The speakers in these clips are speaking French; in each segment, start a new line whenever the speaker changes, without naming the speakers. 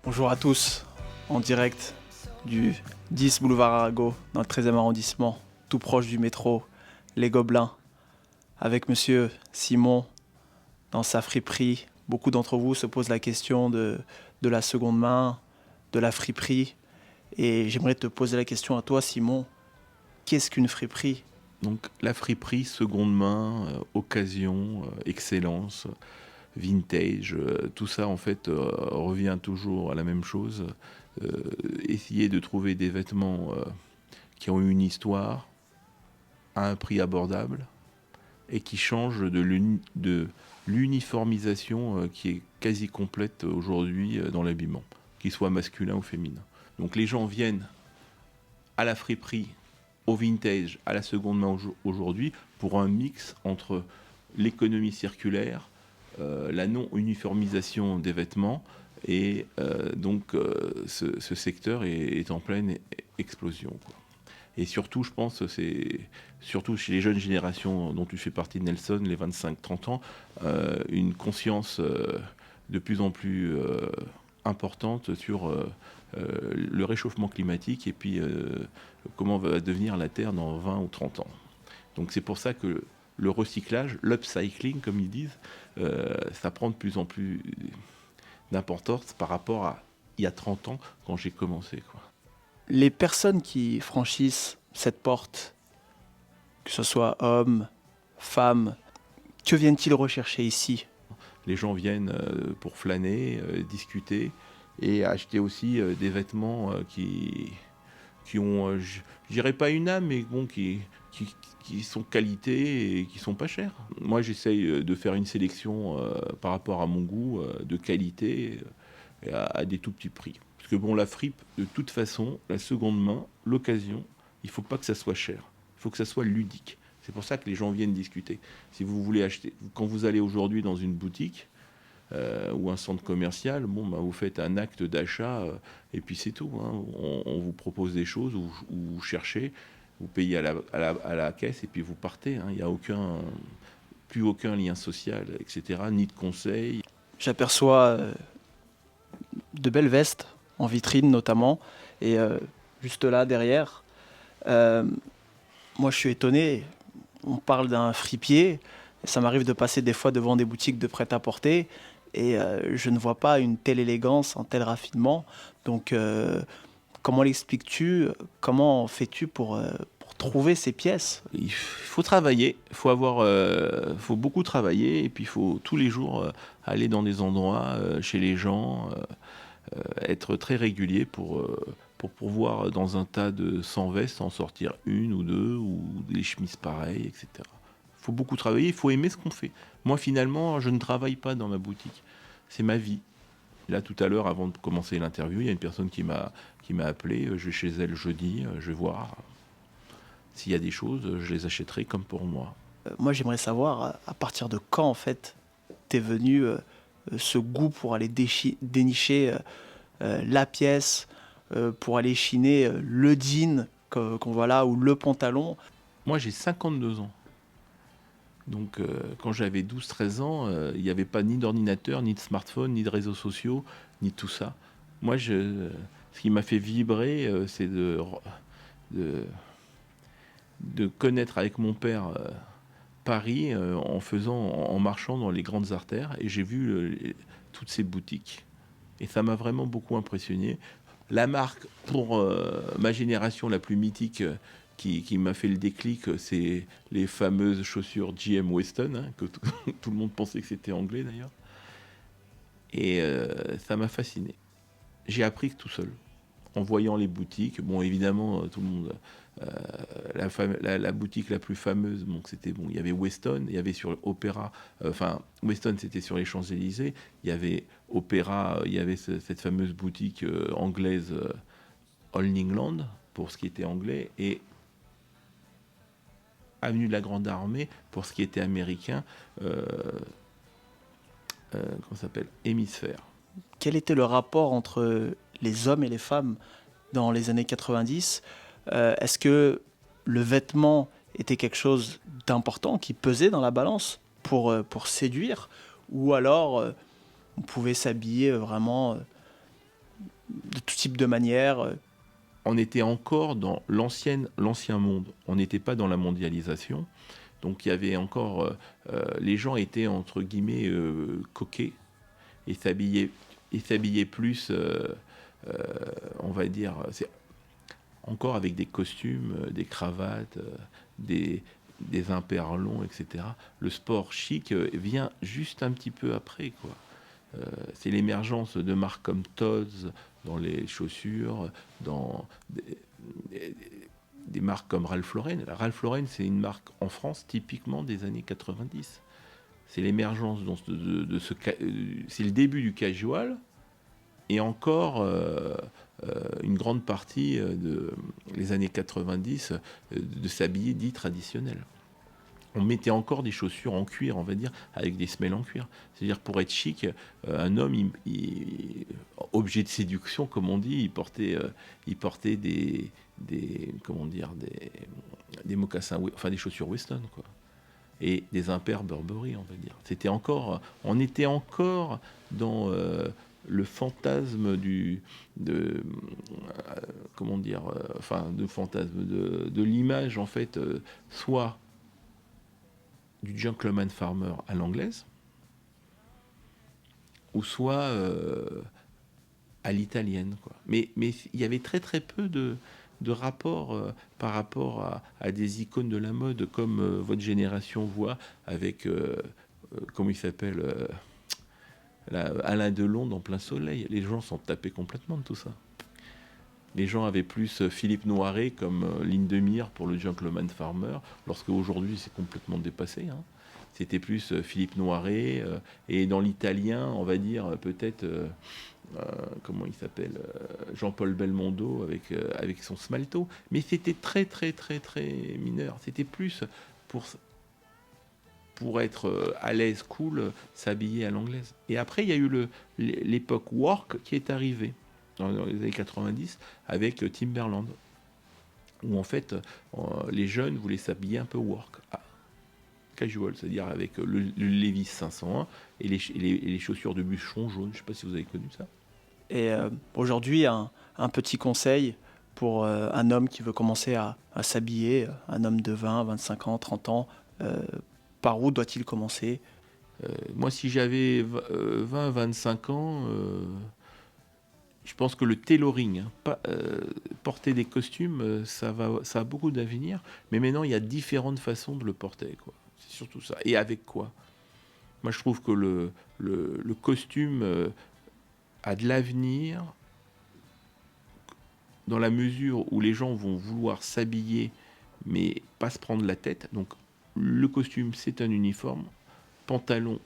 Bonjour à tous, en direct du 10 boulevard Arago, dans le 13e arrondissement, tout proche du métro, Les Gobelins, avec monsieur Simon dans sa friperie. Beaucoup d'entre vous se posent la question de la seconde main, de la friperie. Et j'aimerais te poser la question à toi, Simon. Qu'est-ce qu'une friperie ?
Donc la friperie, seconde main, occasion, excellence, vintage, tout ça en fait revient toujours à la même chose. Essayer de trouver des vêtements qui ont eu une histoire à un prix abordable et qui changent de l'uniformisation qui est quasi complète aujourd'hui dans l'habillement, qu'il soit masculin ou féminin. Donc les gens viennent à la friperie, au vintage, à la seconde main aujourd'hui, pour un mix entre l'économie circulaire, la non-uniformisation des vêtements, et ce secteur est en pleine explosion, quoi. Et surtout, je pense, c'est surtout chez les jeunes générations dont tu fais partie, Nelson, les 25-30 ans, une conscience de plus en plus importante sur le réchauffement climatique et puis comment va devenir la Terre dans 20 ou 30 ans. Donc c'est pour ça que le recyclage, l'upcycling comme ils disent, ça prend de plus en plus d'importance par rapport à il y a 30 ans quand j'ai commencé, quoi.
Les personnes qui franchissent cette porte, que ce soit hommes, femmes, que viennent-ils rechercher ici ?
Les gens viennent pour flâner, discuter et acheter aussi des vêtements qui ont, je dirais pas une âme, mais bon, qui sont qualité et qui sont pas chers. Moi, j'essaye de faire une sélection par rapport à mon goût de qualité et à des tout petits prix. Parce que bon, la fripe, de toute façon, la seconde main, l'occasion, il faut pas que ça soit cher. Il faut que ça soit ludique. C'est pour ça que les gens viennent discuter. Si vous voulez acheter, quand vous allez aujourd'hui dans une boutique ou un centre commercial, bon, bah, vous faites un acte d'achat et puis c'est tout, hein. On vous propose des choses, ou vous cherchez, vous payez à la caisse et puis vous partez, hein. Il n'y a plus aucun lien social, etc., ni de conseil.
J'aperçois de belles vestes, en vitrine notamment, et juste là, derrière, moi je suis étonné, on parle d'un fripier, et ça m'arrive de passer des fois devant des boutiques de prêt-à-porter, et je ne vois pas une telle élégance, un tel raffinement, donc comment l'expliques-tu, comment fais-tu pour trouver ces pièces ?
Il faut travailler, faut beaucoup travailler, et puis il faut tous les jours aller dans des endroits, chez les gens, être très régulier pour pouvoir, dans un tas de 100 vestes, en sortir une ou deux, ou des chemises pareilles, etc. Il faut beaucoup travailler, il faut aimer ce qu'on fait. Moi, finalement, je ne travaille pas dans ma boutique. C'est ma vie. Là, tout à l'heure, avant de commencer l'interview, il y a une personne qui m'a appelé. Je vais chez elle jeudi, je vais voir. S'il y a des choses, je les achèterai comme pour moi.
Moi j'aimerais savoir à partir de quand en fait t'es venu ce goût pour aller dénicher la pièce, pour aller chiner le jean qu'on voit là, ou le pantalon.
Moi, j'ai 52 ans. Donc, quand j'avais 12-13 ans, il n'y avait pas ni d'ordinateur, ni de smartphone, ni de réseaux sociaux, ni tout ça. Moi, ce qui m'a fait vibrer, c'est de, de connaître avec mon père Paris en marchant dans les grandes artères. Et j'ai vu toutes ces boutiques. Et ça m'a vraiment beaucoup impressionné. La marque, pour ma génération la plus mythique, qui m'a fait le déclic, c'est les fameuses chaussures GM Weston, hein, que tout le monde pensait que c'était anglais d'ailleurs. Et ça m'a fasciné. J'ai appris tout seul, en voyant les boutiques. Bon, évidemment, tout le monde... la boutique la plus fameuse, donc c'était bon. Il y avait Weston, il y avait sur Opéra, Weston c'était sur les Champs-Élysées. Il y avait Opéra, il y avait cette fameuse boutique anglaise All England pour ce qui était anglais, et Avenue de la Grande Armée pour ce qui était américain. Comment ça s'appelle ? Hémisphère.
Quel était le rapport entre les hommes et les femmes dans les années 90 ? Est-ce que le vêtement était quelque chose d'important qui pesait dans la balance pour séduire, ou alors on pouvait s'habiller vraiment de tout type de manière.
On était encore dans l'ancien monde. On n'était pas dans la mondialisation. Donc il y avait encore... les gens étaient, entre guillemets, coquets et s'habillaient plus, on va dire, encore avec des costumes, des cravates, des impairs longs, etc. Le sport chic vient juste un petit peu après, quoi. C'est l'émergence de marques comme Tod's dans les chaussures, dans des marques comme Ralph Lauren. Ralph Lauren, c'est une marque en France typiquement des années 90. C'est l'émergence de ce... C'est le début du casual et encore une grande partie de les années 90 de s'habiller dit traditionnel. On mettait encore des chaussures en cuir, on va dire, avec des semelles en cuir. C'est-à-dire, pour être chic, un homme, objet de séduction, comme on dit, il portait comment dire, des mocassins, enfin des chaussures Weston, quoi. Et des impairs Burberry, on va dire. On était encore dans le fantasme comment dire, de l'image, en fait, soit du gentleman farmer à l'anglaise, ou soit à l'italienne, quoi. Mais il y avait très très peu de rapport par rapport à des icônes de la mode, comme votre génération voit avec, comment il s'appelle, Alain Delon dans Plein Soleil. Les gens s'en tapaient complètement de tout ça. Les gens avaient plus Philippe Noiret comme ligne de mire pour le gentleman farmer, lorsque aujourd'hui c'est complètement dépassé, hein. C'était plus Philippe Noiret, et dans l'italien, on va dire peut-être, comment il s'appelle, Jean-Paul Belmondo avec son smalto. Mais c'était très très très très mineur. C'était plus pour être à l'aise, cool, s'habiller à l'anglaise. Et après, il y a eu l'époque work qui est arrivée dans les années 90 avec Timberland, où en fait les jeunes voulaient s'habiller un peu work, casual, c'est-à-dire avec le Levi's 501 et les chaussures de bûcheron jaune. Je ne sais pas si vous avez connu ça.
Et aujourd'hui, un petit conseil pour un homme qui veut commencer à s'habiller, un homme de 20, 25 ans, 30 ans, par où doit-il commencer?
Moi, si j'avais 20, 25 ans, je pense que le tailoring, hein, porter des costumes, ça a beaucoup d'avenir. Mais maintenant, il y a différentes façons de le porter, quoi. C'est surtout ça. Et avec quoi? Moi, je trouve que le costume a de l'avenir dans la mesure où les gens vont vouloir s'habiller, mais pas se prendre la tête. Donc, le costume, c'est un uniforme. Pantalon,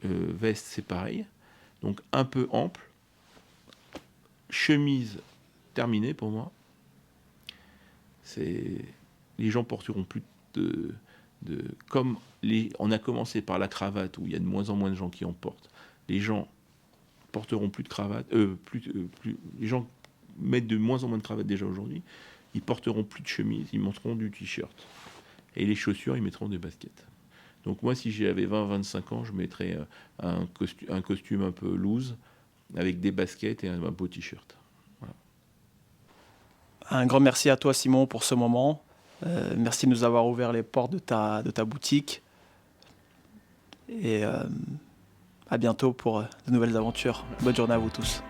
veste, c'est pareil. Donc, un peu ample. Chemise, terminée pour moi. Les gens porteront plus comme on a commencé par la cravate, où il y a de moins en moins de gens qui en portent. Les gens porteront plus de cravate. Les gens mettent de moins en moins de cravates déjà aujourd'hui. Ils porteront plus de chemise, ils mettront du t-shirt. Et les chaussures, ils mettront des baskets. Donc moi, si j'avais 20-25 ans, je mettrais un costume un peu loose, avec des baskets et un beau t-shirt. Voilà.
Un grand merci à toi, Simon, pour ce moment. Merci de nous avoir ouvert les portes de ta boutique. Et à bientôt pour de nouvelles aventures. Bonne journée à vous tous.